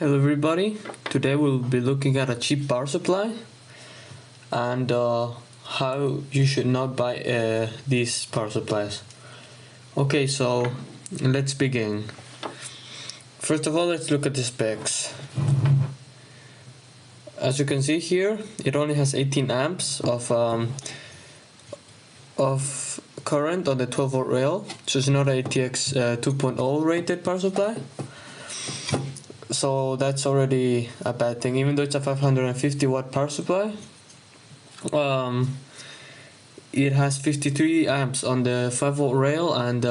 Hello everybody, today we'll be looking at a cheap power supply and how you should not buy these power supplies. Okay, so let's begin. First of all, let's look at the specs. As you can see here, it only has 18 amps of current on the 12 volt rail, so it's not a iTek 2.0 rated power supply. So that's already a bad thing. Even though it's a 550 watt power supply, it has 53 amps on the 5 volt rail and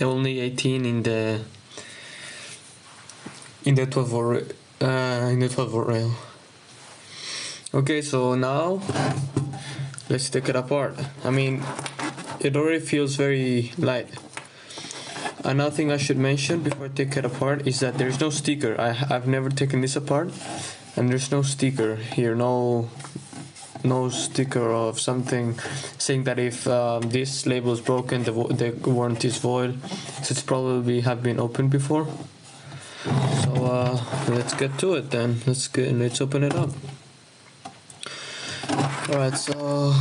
only 18 in the 12 volt rail. Okay, so now let's take it apart. I mean, it already feels very light. Another thing I should mention before I take it apart is that there's no sticker. I've never taken this apart, and there's no sticker here, no sticker of something saying that if this label is broken, the warranty is void. So it's probably have been opened before. So let's get to it then. Let's open it up. Alright, so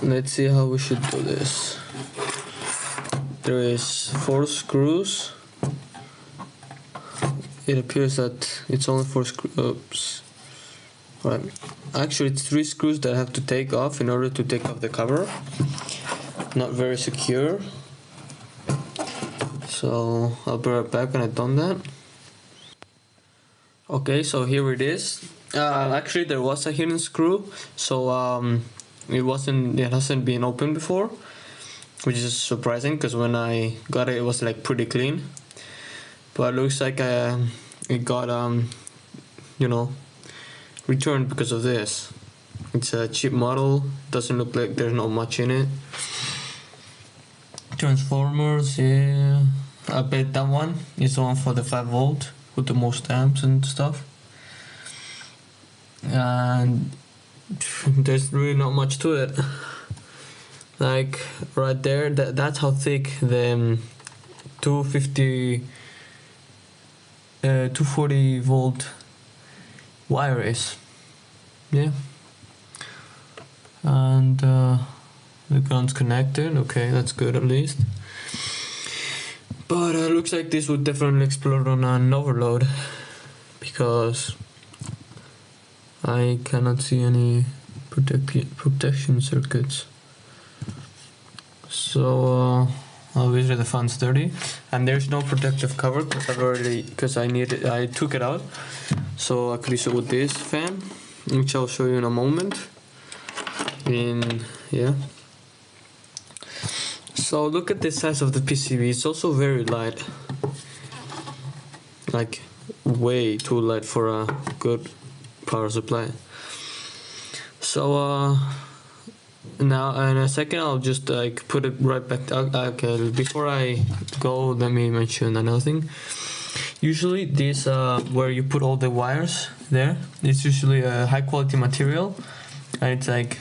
let's see how we should do this. There is 4 screws. It appears that it's only 4 screws. Oops. Right. Actually, it's 3 screws that I have to take off in order to take off the cover. Not very secure. So I'll be right back when I've done that. Okay, so here it is. Actually, there was a hidden screw, so it hasn't been opened before, which is surprising because when I got it, it was like pretty clean. But it looks like it got returned because of this. It's a cheap model. Doesn't look like there's not much in it. Transformers, yeah. I bet that one is the one for the 5 volt with the most amps and stuff. And there's really not much to it. Like right there, that's how thick the 240 volt wire is. Yeah. And the ground's connected. Okay, that's good at least. But it looks like this would definitely explode on an overload because I cannot see any protection circuits. So obviously the fan's dirty, and there's no protective cover because I took it out, so I could use it with this fan, which I'll show you in a moment. Yeah. So look at the size of the PCB. It's also very light, like way too light for a good power supply. So now in a second I'll just put it right back. Okay, before I go, let me mention another thing. Usually this where you put all the wires there, it's usually a high quality material, and it's like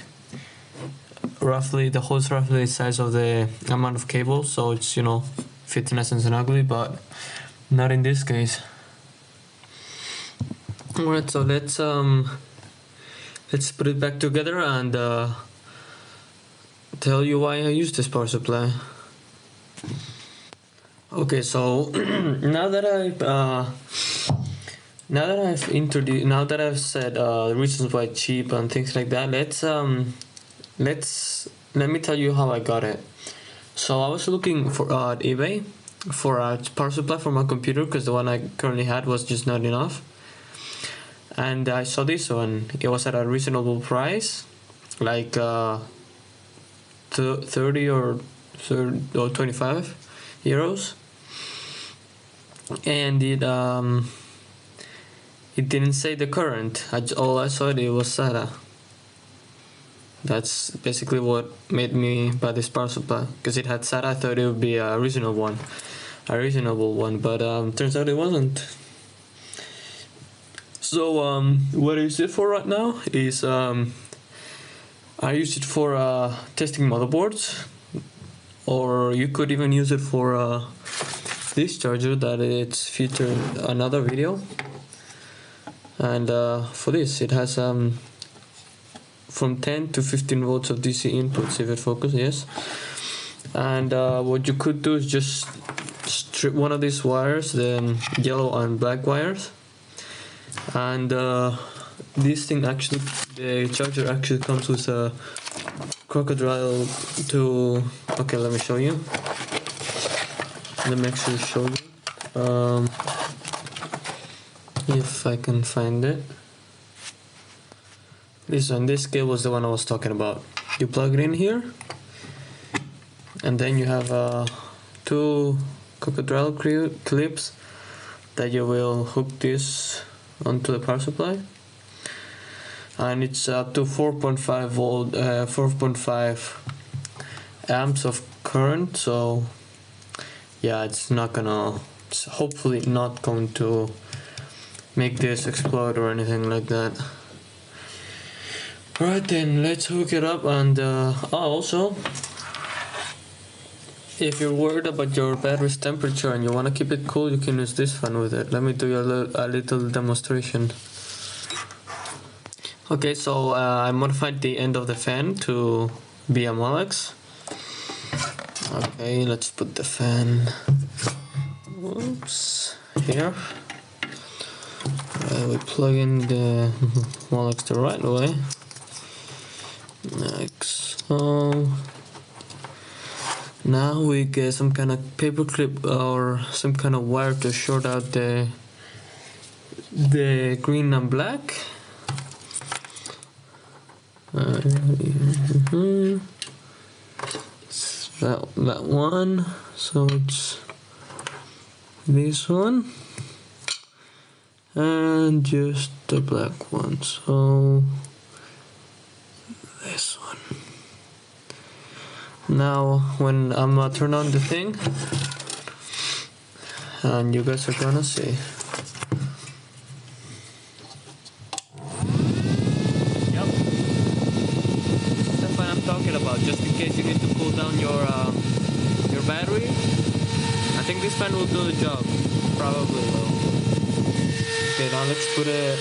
roughly the hole is roughly the size of the amount of cable, so it's fits nice and ugly, but not in this case. Alright, so let's put it back together and tell you why I use this power supply. Okay, so now that I've said the reasons why it's cheap and things like that, let me tell you how I got it. So I was looking for at eBay for a power supply for my computer because the one I currently had was just not enough. And I saw this one. It was at a reasonable price, like 30 or 25 euros, and it didn't say the current. All I saw it was SATA. That's basically what made me buy this power supply, because it had SATA. I thought it would be a reasonable one, but turns out it wasn't. So what I use it for right now is I use it for testing motherboards, or you could even use it for this charger that it's featured another video, and for this it has from 10 to 15 volts of DC inputs if it focuses, yes. And what you could do is just strip one of these wires, the yellow and black wires, and this thing actually, the charger actually comes with a crocodile to, okay, let me show you. Let me actually show you if I can find it. This cable is the one I was talking about. You plug it in here, and then you have two crocodile clips that you will hook this onto the power supply, and it's up to 4.5 volt, 4.5 amps of current. So yeah, it's hopefully not going to make this explode or anything like that. Right then, let's hook it up. And also, if you're worried about your battery's temperature and you want to keep it cool, you can use this fan with it. Let me do you a little demonstration. Okay, so I modified the end of the fan to be a Molex. Okay, let's put the fan, oops, here. We plug in the Molex the right way, like so. Now we get some kind of paper clip or some kind of wire to short out the green and black. It's that one, so it's this one and just the black one, so this one. Now when I'm gonna turn on the thing, and you guys are gonna see. Yep, that's what I'm talking about. Just in case you need to cool down your battery, I think this fan will do the job. Probably will. Okay, now let's put it.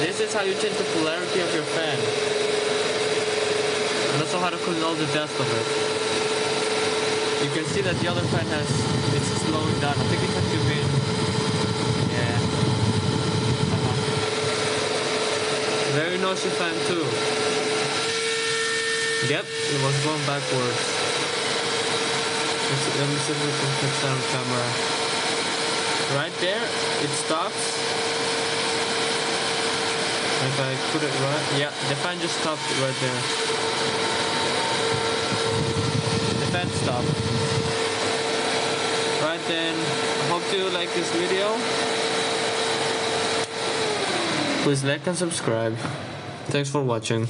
This is how you change the polarity of your fan, and also how to clean all the dust of it. You can see that the other fan it's slowing down. I think it has to be, yeah. Very noisy fan too. Yep, it was going backwards. Let me see if we can catch that on camera. Right there, it stops. If I put it right, yeah, the fan just stopped right there. The fan stopped. Right then, I hope you like this video. Please like and subscribe. Thanks for watching.